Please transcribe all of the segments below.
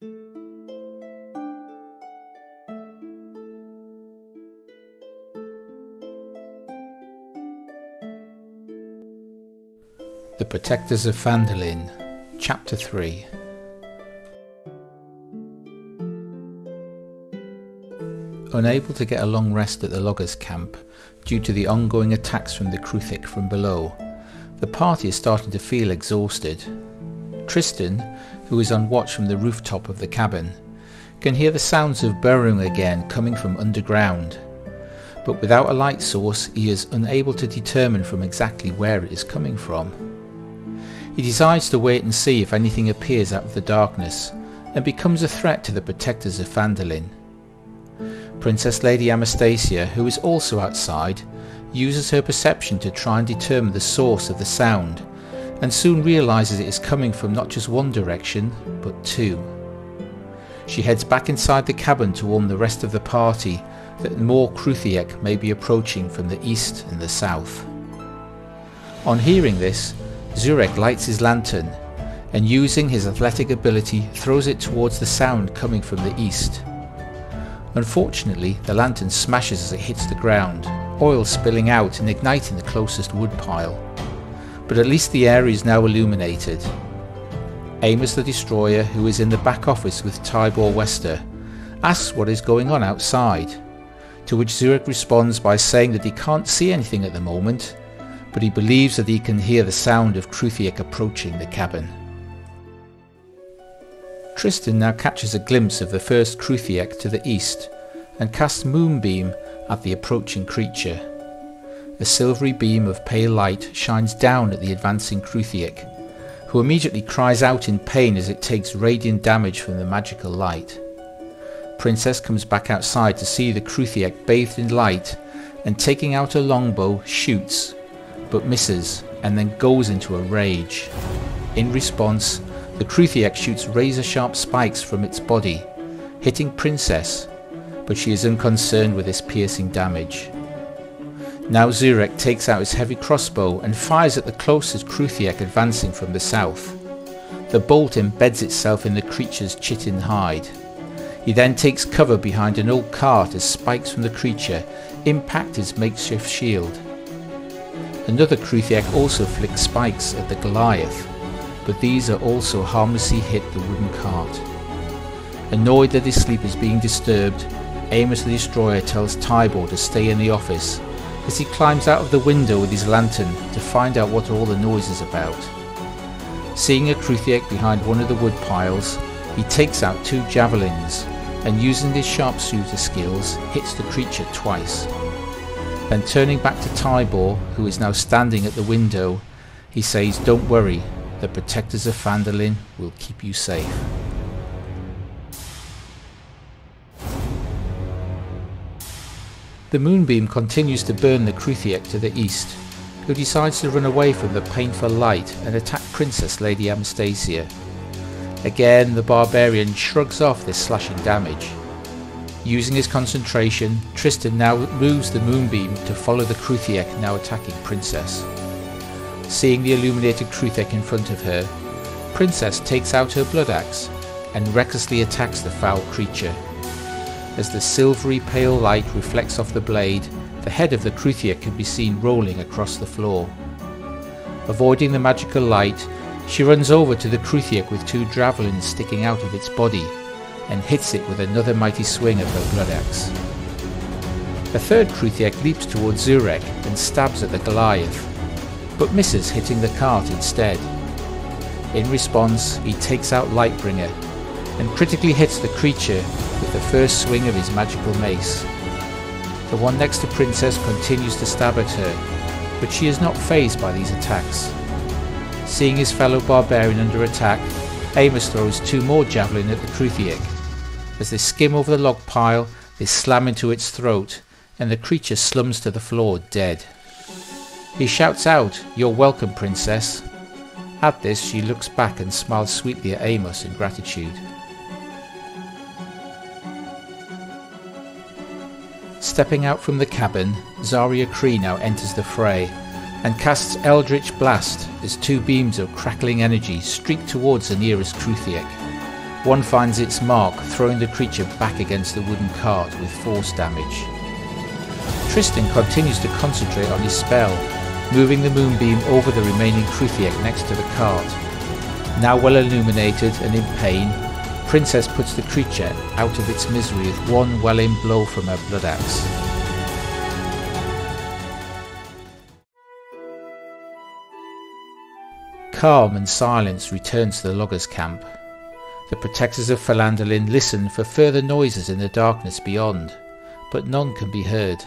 The Protectors of Phandalin, Chapter 3. Unable to get a long rest at the loggers' camp due to the ongoing attacks from the Kruthik from below, the party is starting to feel exhausted. Tristan, who is on watch from the rooftop of the cabin, can hear the sounds of burrowing again coming from underground, but without a light source he is unable to determine from exactly where it is coming from. He decides to wait and see if anything appears out of the darkness and becomes a threat to the Protectors of Phandalin. Princess Lady Anastasia, who is also outside, uses her perception to try and determine the source of the sound, and soon realises it is coming from not just one direction, but two. She heads back inside the cabin to warn the rest of the party that more Kruthik may be approaching from the east and the south. On hearing this, Zurek lights his lantern, and using his athletic ability throws it towards the sound coming from the east. Unfortunately, the lantern smashes as it hits the ground, oil spilling out and igniting the closest wood pile. But at least the area is now illuminated. Amos the Destroyer, who is in the back office with Tybor Wester, asks what is going on outside, to which Zurek responds by saying that he can't see anything at the moment, but he believes that he can hear the sound of Kruthik approaching the cabin. Tristan now catches a glimpse of the first Kruthik to the east and casts Moonbeam at the approaching creature. A silvery beam of pale light shines down at the advancing Kruthik, who immediately cries out in pain as it takes radiant damage from the magical light. Princess comes back outside to see the Kruthik bathed in light and, taking out a longbow, shoots, but misses and then goes into a rage. In response, the Kruthik shoots razor-sharp spikes from its body, hitting Princess, but she is unconcerned with this piercing damage. Now Zurek takes out his heavy crossbow and fires at the closest Kruthik advancing from the south. The bolt embeds itself in the creature's chitin hide. He then takes cover behind an old cart as spikes from the creature impact his makeshift shield. Another Kruthik also flicks spikes at the Goliath, but these are also harmlessly hit the wooden cart. Annoyed that his sleep is being disturbed, Amos the Destroyer tells Tybor to stay in the office as he climbs out of the window with his lantern to find out what all the noise is about. Seeing a Kruthik behind one of the wood piles, he takes out two javelins and, using his sharpshooter skills, hits the creature twice. Then turning back to Tybor, who is now standing at the window, he says, "Don't worry, the Protectors of Phandalin will keep you safe." The moonbeam continues to burn the Kruthik to the east, who decides to run away from the painful light and attack Princess Lady Anastasia. Again, the barbarian shrugs off this slashing damage. Using his concentration, Tristan now moves the moonbeam to follow the Kruthik now attacking Princess. Seeing the illuminated Kruthik in front of her, Princess takes out her blood axe and recklessly attacks the foul creature. As the silvery pale light reflects off the blade, the head of the Kruthik can be seen rolling across the floor. Avoiding the magical light, she runs over to the Kruthik with two javelins sticking out of its body and hits it with another mighty swing of her blood axe. A third Kruthik leaps towards Zurek and stabs at the Goliath, but misses, hitting the cart instead. In response, he takes out Lightbringer and critically hits the creature with the first swing of his magical mace. The one next to Princess continues to stab at her, but she is not fazed by these attacks. Seeing his fellow barbarian under attack, Amos throws two more javelin at the Kruthik. As they skim over the log pile, they slam into its throat, and the creature slumps to the floor dead. He shouts out, "You're welcome, Princess." At this, she looks back and smiles sweetly at Amos in gratitude. Stepping out from the cabin, Zarya Kree now enters the fray and casts Eldritch Blast as two beams of crackling energy streak towards the nearest Kruthik. one finds its mark, throwing the creature back against the wooden cart with force damage. Tristan continues to concentrate on his spell, moving the moonbeam over the remaining Kruthik next to the cart. Now well illuminated and in pain, Princess puts the creature out of its misery with one well-aimed blow from her blood axe. Calm and silence return to the loggers' camp. The protectors of Phandalin listen for further noises in the darkness beyond, but none can be heard.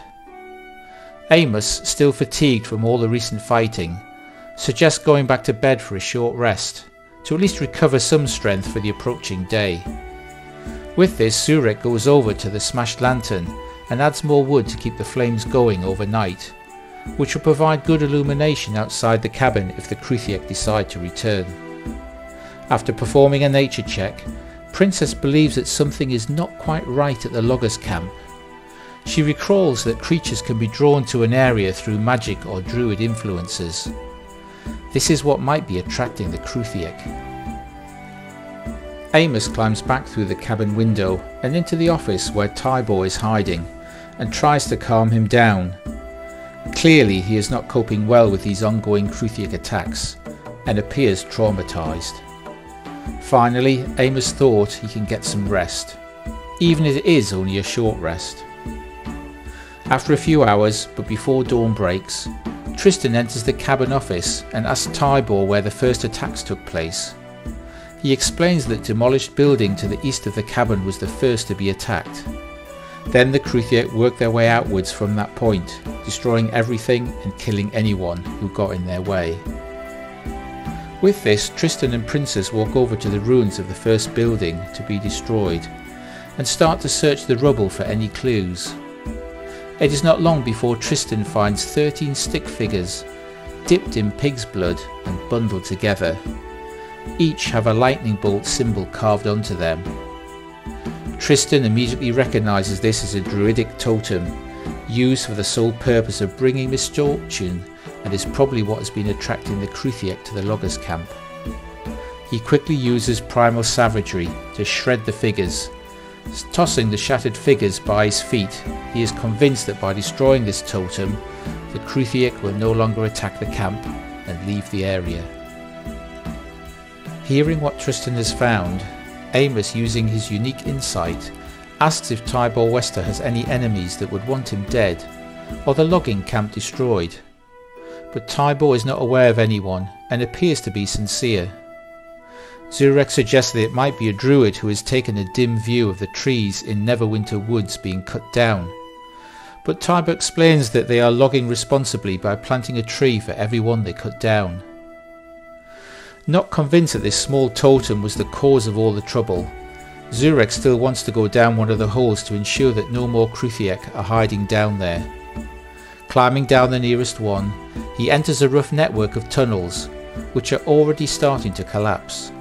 Amos, still fatigued from all the recent fighting, suggests going back to bed for a short rest, to at least recover some strength for the approaching day. With this, Zurek goes over to the smashed lantern and adds more wood to keep the flames going overnight, which will provide good illumination outside the cabin if the Kruthik decide to return. After performing a nature check, Princess believes that something is not quite right at the loggers' camp. She recalls that creatures can be drawn to an area through magic or druid influences. This is what might be attracting the Kruthik. Amos climbs back through the cabin window and into the office where Tybor is hiding, and tries to calm him down. Clearly he is not coping well with these ongoing Kruthik attacks, and appears traumatized. Finally, Amos thought he can get some rest, even if it is only a short rest. After a few hours, but before dawn breaks, Tristan enters the cabin office and asks Tybor where the first attacks took place. He explains that the demolished building to the east of the cabin was the first to be attacked. Then the Kruthik worked their way outwards from that point, destroying everything and killing anyone who got in their way. With this, Tristan and Princess walk over to the ruins of the first building to be destroyed, and start to search the rubble for any clues. It is not long before Tristan finds 13 stick figures, dipped in pig's blood and bundled together. Each have a lightning bolt symbol carved onto them. Tristan immediately recognises this as a druidic totem, used for the sole purpose of bringing misfortune, and is probably what has been attracting the Kruthik to the loggers' camp. He quickly uses primal savagery to shred the figures. Tossing the shattered figures by his feet, he is convinced that by destroying this totem, the Kruthik will no longer attack the camp and leave the area. Hearing what Tristan has found, Amos, using his unique insight, asks if Tybor Wester has any enemies that would want him dead, or the logging camp destroyed. But Tybor is not aware of anyone, and appears to be sincere. Zurek suggests that it might be a druid who has taken a dim view of the trees in Neverwinter Woods being cut down, but Tybor explains that they are logging responsibly by planting a tree for every one they cut down. Not convinced that this small totem was the cause of all the trouble, Zurek still wants to go down one of the holes to ensure that no more Kruthik are hiding down there. Climbing down the nearest one, he enters a rough network of tunnels, which are already starting to collapse.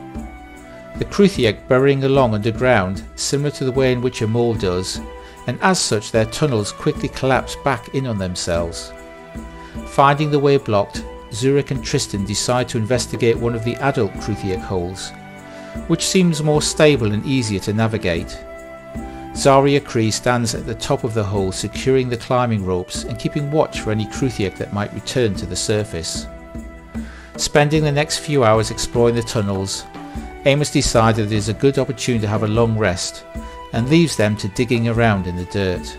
The Kruthik burrowing along underground, similar to the way in which a mole does, and as such their tunnels quickly collapse back in on themselves. Finding the way blocked, Zurek and Tristan decide to investigate one of the adult Kruthik holes, which seems more stable and easier to navigate. Zarya Kree stands at the top of the hole, securing the climbing ropes and keeping watch for any Kruthik that might return to the surface. Spending the next few hours exploring the tunnels, Amos decided it is a good opportunity to have a long rest, and leaves them to digging around in the dirt.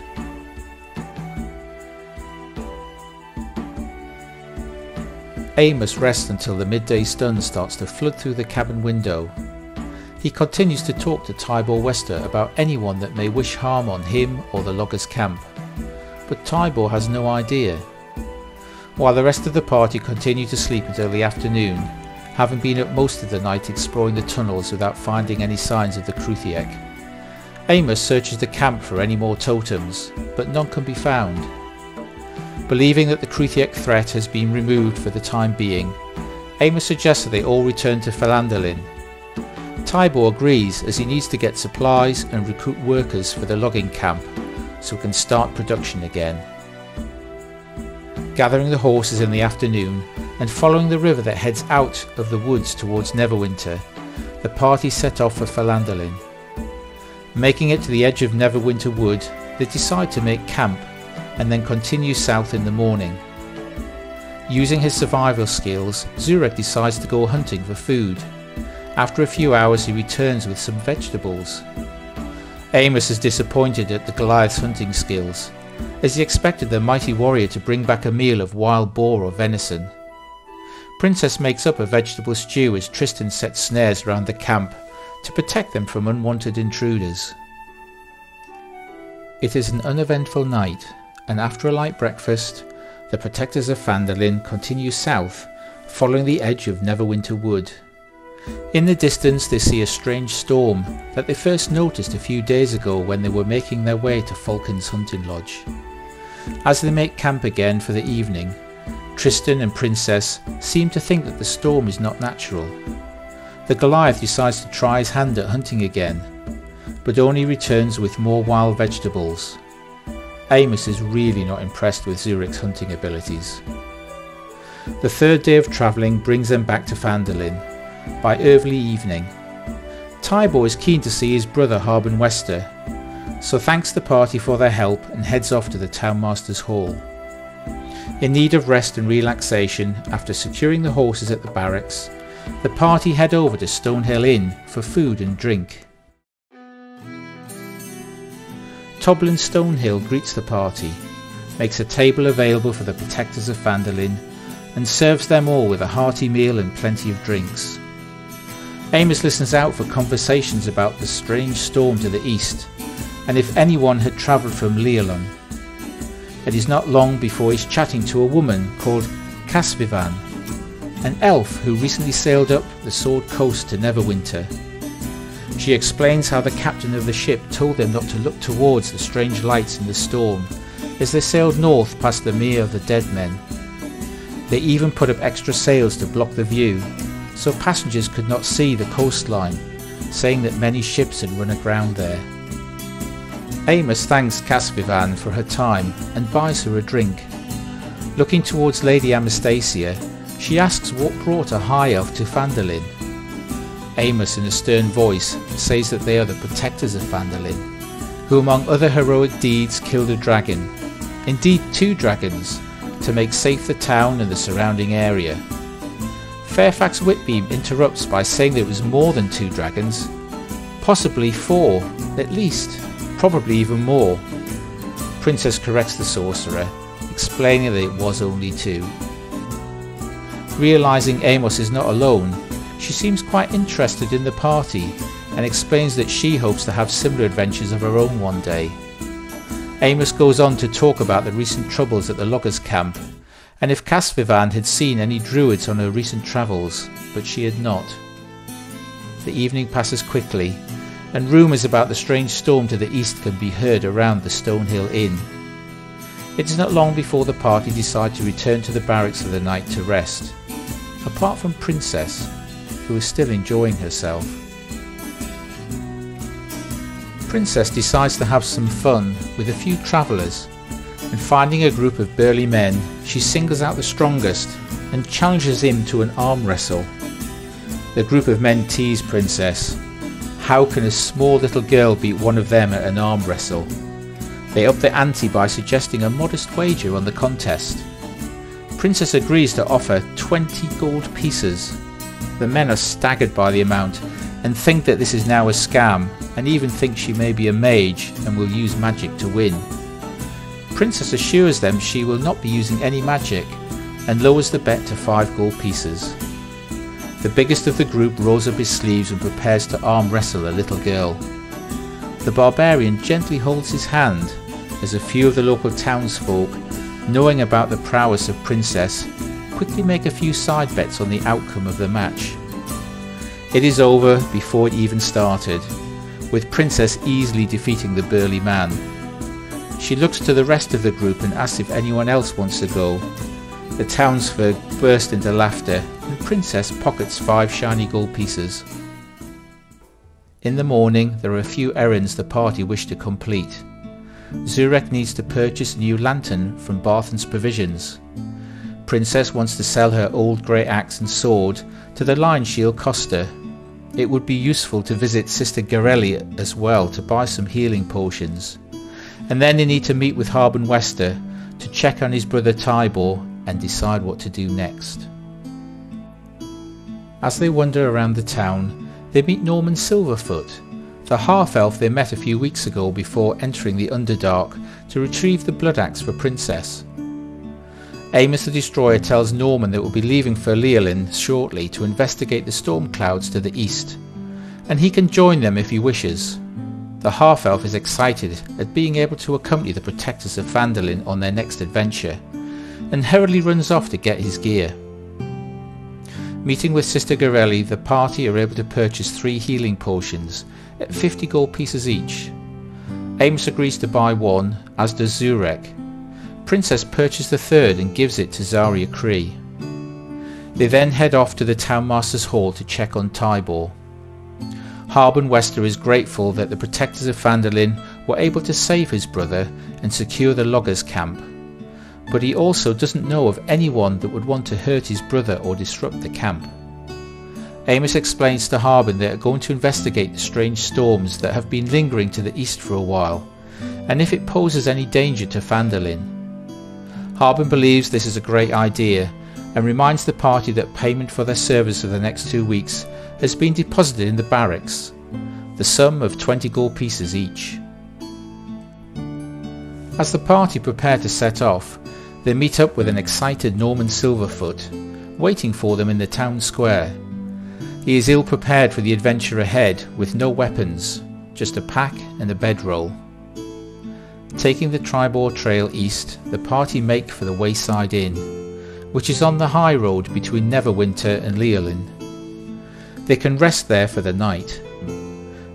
Amos rests until the midday sun starts to flood through the cabin window. He continues to talk to Tybor Wester about anyone that may wish harm on him or the loggers' camp, but Tybor has no idea. While the rest of the party continue to sleep until the afternoon, having been up most of the night exploring the tunnels without finding any signs of the Kruthik. Amos searches the camp for any more totems, but none can be found. Believing that the Kruthik threat has been removed for the time being, Amos suggests that they all return to Phandalin. Tybor agrees, as he needs to get supplies and recruit workers for the logging camp so he can start production again. Gathering the horses in the afternoon and following the river that heads out of the woods towards Neverwinter, the party set off for Phandalin. Making it to the edge of Neverwinter Wood, they decide to make camp and then continue south in the morning. Using his survival skills, Zurek decides to go hunting for food. After a few hours he returns with some vegetables. Amos is disappointed at the Goliath's hunting skills, as he expected the mighty warrior to bring back a meal of wild boar or venison. Princess makes up a vegetable stew as Tristan sets snares around the camp to protect them from unwanted intruders. It is an uneventful night, and after a light breakfast, the protectors of Phandalin continue south, following the edge of Neverwinter Wood. In the distance they see a strange storm that they first noticed a few days ago when they were making their way to Falcon's hunting lodge. As they make camp again for the evening, Tristan and Princess seem to think that the storm is not natural. The Goliath decides to try his hand at hunting again, but only returns with more wild vegetables. Amos is really not impressed with Zurek's hunting abilities. The third day of travelling brings them back to Phandalin. By early evening, Tybor is keen to see his brother Harbin Wester, so thanks the party for their help and heads off to the Townmaster's Hall. In need of rest and relaxation after securing the horses at the barracks, the party head over to Stonehill Inn for food and drink. Toblin Stonehill greets the party, makes a table available for the protectors of Phandalin, and serves them all with a hearty meal and plenty of drinks. Amos listens out for conversations about the strange storm to the east, and if anyone had travelled from Leolon. It is not long before he's chatting to a woman called Casvivan, an elf who recently sailed up the Sword Coast to Neverwinter. She explains how the captain of the ship told them not to look towards the strange lights in the storm as they sailed north past the Mere of the Dead Men. They even put up extra sails to block the view, so passengers could not see the coastline, saying that many ships had run aground there. Amos thanks Casvivan for her time and buys her a drink. Looking towards Lady Anastasia, she asks what brought a high elf to Phandalin. Amos, in a stern voice, says that they are the protectors of Phandalin, who among other heroic deeds killed a dragon, indeed 2 dragons, to make safe the town and the surrounding area. Fairfax Whitbeam interrupts by saying that it was more than 2 dragons, possibly 4, at least, probably even more. Princess corrects the sorcerer, explaining that it was only 2. Realising Amos is not alone, she seems quite interested in the party and explains that she hopes to have similar adventures of her own one day. Amos goes on to talk about the recent troubles at the loggers' camp, and if Casvivan had seen any druids on her recent travels, but she had not. The evening passes quickly, and rumours about the strange storm to the east can be heard around the Stonehill Inn. It is not long before the party decide to return to the barracks for the night to rest, apart from Princess, who is still enjoying herself. Princess decides to have some fun with a few travellers, and finding a group of burly men, she singles out the strongest and challenges him to an arm wrestle. The group of men tease Princess. How can a small little girl beat one of them at an arm wrestle? They up the ante by suggesting a modest wager on the contest. Princess agrees to offer 20 gold pieces. The men are staggered by the amount and think that this is now a scam, and even think she may be a mage and will use magic to win. Princess assures them she will not be using any magic and lowers the bet to 5 gold pieces. The biggest of the group rolls up his sleeves and prepares to arm wrestle a little girl. The barbarian gently holds his hand as a few of the local townsfolk, knowing about the prowess of Princess, quickly make a few side bets on the outcome of the match. It is over before it even started, with Princess easily defeating the burly man. She looks to the rest of the group and asks if anyone else wants to go. The townsfolk burst into laughter, and Princess pockets 5 shiny gold pieces. In the morning, there are a few errands the party wish to complete. Zurek needs to purchase a new lantern from Barthen's Provisions. Princess wants to sell her old grey axe and sword to the Lion Shield Coster. it would be useful to visit Sister Garelli as well to buy some healing potions. And then they need to meet with Harbin Wester to check on his brother Tybor and decide what to do next. As they wander around the town, they meet Norman Silverfoot, the half-elf they met a few weeks ago before entering the Underdark to retrieve the blood axe for Princess. Amos the Destroyer tells Norman that will be leaving for Leolin shortly to investigate the storm clouds to the east, and he can join them if he wishes. The half-elf is excited at being able to accompany the protectors of Phandalin on their next adventure, and hurriedly runs off to get his gear. Meeting with Sister Garelli, the party are able to purchase 3 healing potions at 50 gold pieces each. Amos agrees to buy one, as does Zurek. Princess purchases the third and gives it to Zarya Kree. They then head off to the Townmaster's Hall to check on Tybor. Harbin Wester is grateful that the protectors of Phandalin were able to save his brother and secure the loggers' camp, but he also doesn't know of anyone that would want to hurt his brother or disrupt the camp. Amos explains to Harbin they are going to investigate the strange storms that have been lingering to the east for a while, and if it poses any danger to Phandalin. Harbin believes this is a great idea and reminds the party that payment for their service for the next 2 weeks has been deposited in the barracks, the sum of 20 gold pieces each. As the party prepare to set off, they meet up with an excited Norman Silverfoot, waiting for them in the town square. He is ill prepared for the adventure ahead with no weapons, just a pack and a bedroll. Taking the Tribor Trail east, the party make for the Wayside Inn, which is on the high road between Neverwinter and Leolin. They can rest there for the night.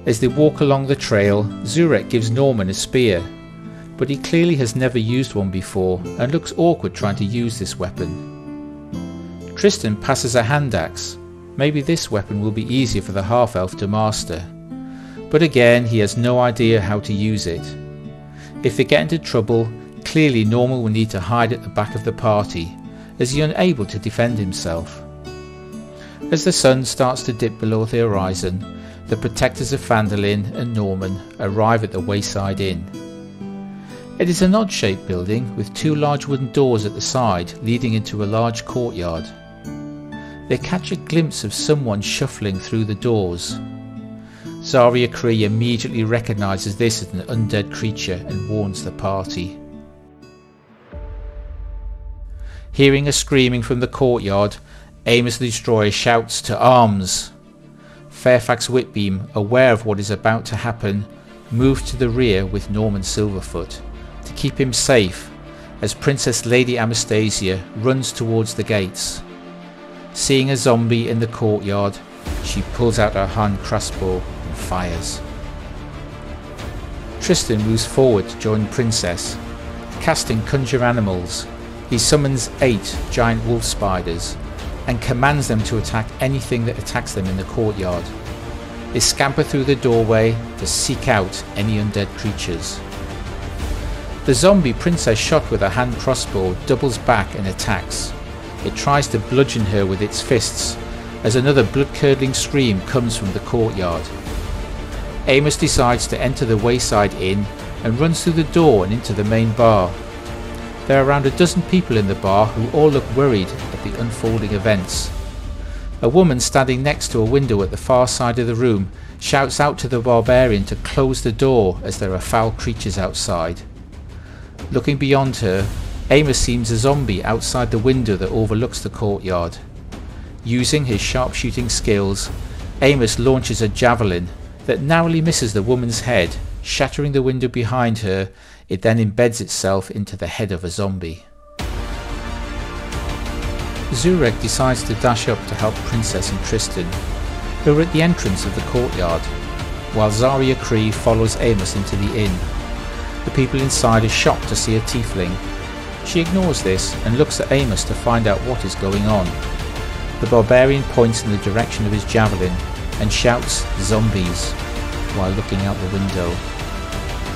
As they walk along the trail, Zurek gives Norman a spear, but he clearly has never used one before and looks awkward trying to use this weapon. Tristan passes a hand axe. Maybe this weapon will be easier for the half-elf to master, but again he has no idea how to use it. If they get into trouble, clearly Norman will need to hide at the back of the party, as he is unable to defend himself. As the sun starts to dip below the horizon, the protectors of Phandalin and Norman arrive at the Wayside Inn. It is an odd-shaped building with 2 large wooden doors at the side leading into a large courtyard. They catch a glimpse of someone shuffling through the doors. Zarya Kree immediately recognises this as an undead creature and warns the party. Hearing a screaming from the courtyard, Amos the Destroyer shouts to arms. Fairfax Whitbeam, aware of what is about to happen, moves to the rear with Norman Silverfoot to keep him safe as Princess Lady Anastasia runs towards the gates. Seeing a zombie in the courtyard, she pulls out her hand crossbow and fires. Tristan moves forward to join Princess. Casting Conjure Animals, he summons 8 giant wolf spiders and commands them to attack anything that attacks them in the courtyard. They scamper through the doorway to seek out any undead creatures. The zombie Princess shot with a hand crossbow doubles back and attacks. It tries to bludgeon her with its fists as another blood-curdling scream comes from the courtyard. Amos decides to enter the Wayside Inn and runs through the door and into the main bar. There are around a dozen people in the bar who all look worried at the unfolding events. A woman standing next to a window at the far side of the room shouts out to the barbarian to close the door as there are foul creatures outside. Looking beyond her, Amos sees a zombie outside the window that overlooks the courtyard. Using his sharpshooting skills, Amos launches a javelin that narrowly misses the woman's head, shattering the window behind her. It then embeds itself into the head of a zombie. Zurek decides to dash up to help Princess and Tristan, who are at the entrance of the courtyard, while Zarya Kree follows Amos into the inn. The people inside are shocked to see a tiefling. She ignores this and looks at Amos to find out what is going on. The barbarian points in the direction of his javelin and shouts "zombies" while looking out the window.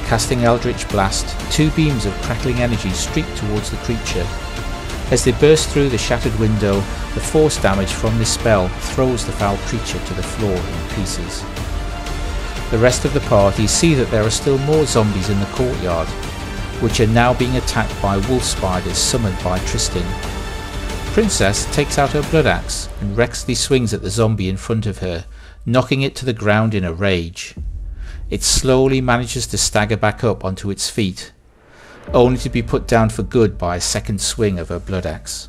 Casting Eldritch Blast, 2 beams of crackling energy streak towards the creature. As they burst through the shattered window, the force damage from this spell throws the foul creature to the floor in pieces. The rest of the party see that there are still more zombies in the courtyard, which are now being attacked by wolf spiders summoned by Tristan. Princess takes out her blood axe and recklessly swings at the zombie in front of her, knocking it to the ground in a rage. It slowly manages to stagger back up onto its feet, only to be put down for good by a second swing of her blood axe.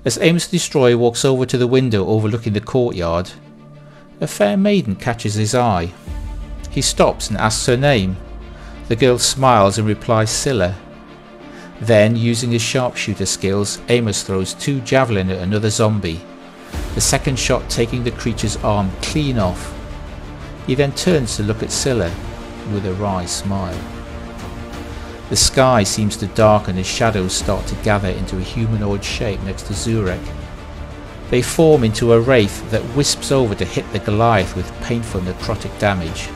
As Amos the Destroyer walks over to the window overlooking the courtyard, a fair maiden catches his eye. He stops and asks her name. The girl smiles and replies Scylla. Then, using his sharpshooter skills, Amos throws 2 javelin at another zombie, the second shot taking the creature's arm clean off. He then turns to look at Scylla with a wry smile. The sky seems to darken as shadows start to gather into a humanoid shape next to Zurek. They form into a wraith that wisps over to hit the Goliath with painful necrotic damage.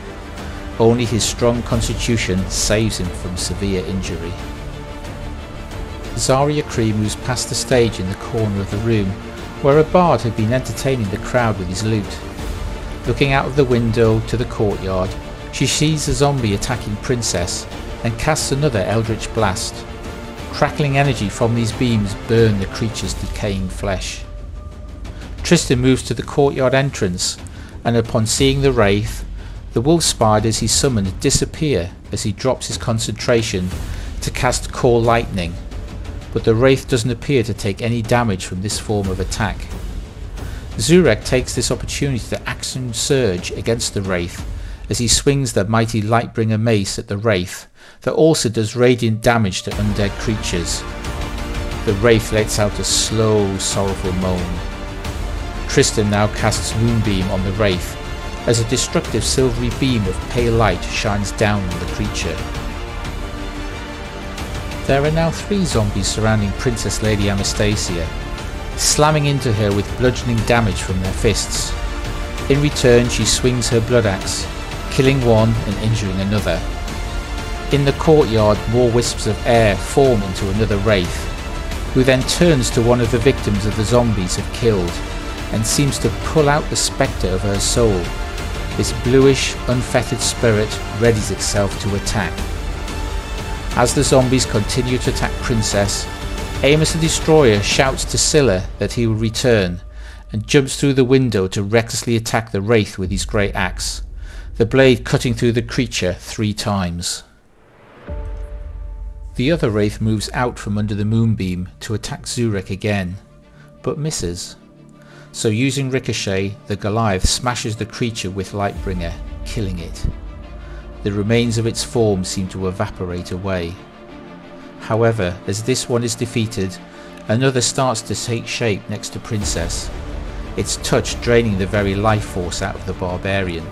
Only his strong constitution saves him from severe injury. Zarya Kree moves past the stage in the corner of the room, where a bard had been entertaining the crowd with his lute. Looking out of the window to the courtyard, she sees a zombie attacking Princess and casts another eldritch blast. Crackling energy from these beams burn the creature's decaying flesh. Tristan moves to the courtyard entrance, and upon seeing the wraith, the wolf spiders he summoned disappear as he drops his concentration to cast Core Lightning, but the wraith doesn't appear to take any damage from this form of attack. Zurek takes this opportunity to action surge against the wraith as he swings the mighty Lightbringer mace at the wraith that also does radiant damage to undead creatures. The wraith lets out a slow, sorrowful moan. Tristan now casts Moonbeam on the wraith as a destructive silvery beam of pale light shines down on the creature. There are now 3 zombies surrounding Princess Lady Anastasia, slamming into her with bludgeoning damage from their fists. In return, she swings her blood axe, killing one and injuring another. In the courtyard, more wisps of air form into another wraith, who then turns to one of the victims of the zombies have killed and seems to pull out the spectre of her soul. This bluish, unfettered spirit readies itself to attack. As the zombies continue to attack Princess, Amos the Destroyer shouts to Scylla that he will return and jumps through the window to recklessly attack the wraith with his great axe, the blade cutting through the creature 3 times. The other wraith moves out from under the moonbeam to attack Zurek again, but misses. So using Ricochet, the Goliath smashes the creature with Lightbringer, killing it. The remains of its form seem to evaporate away. However, as this one is defeated, another starts to take shape next to Princess, its touch draining the very life force out of the barbarian.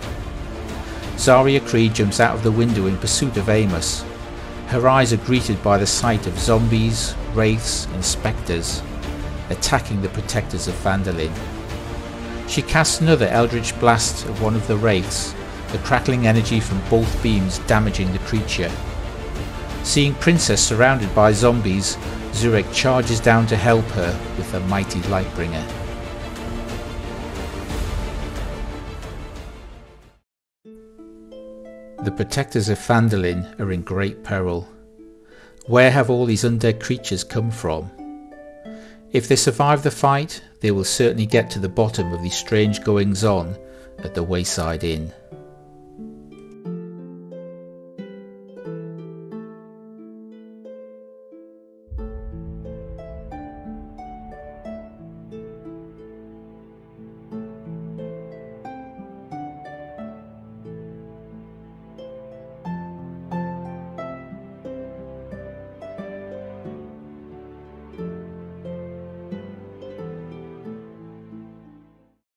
Zarya Kree jumps out of the window in pursuit of Amos. Her eyes are greeted by the sight of zombies, wraiths and spectres, attacking the protectors of Phandalin. She casts another eldritch blast at one of the wraiths, the crackling energy from both beams damaging the creature. Seeing Princess surrounded by zombies, Zurek charges down to help her with the mighty Lightbringer. The protectors of Phandalin are in great peril. Where have all these undead creatures come from? If they survive the fight, they will certainly get to the bottom of these strange goings-on at the Wayside Inn.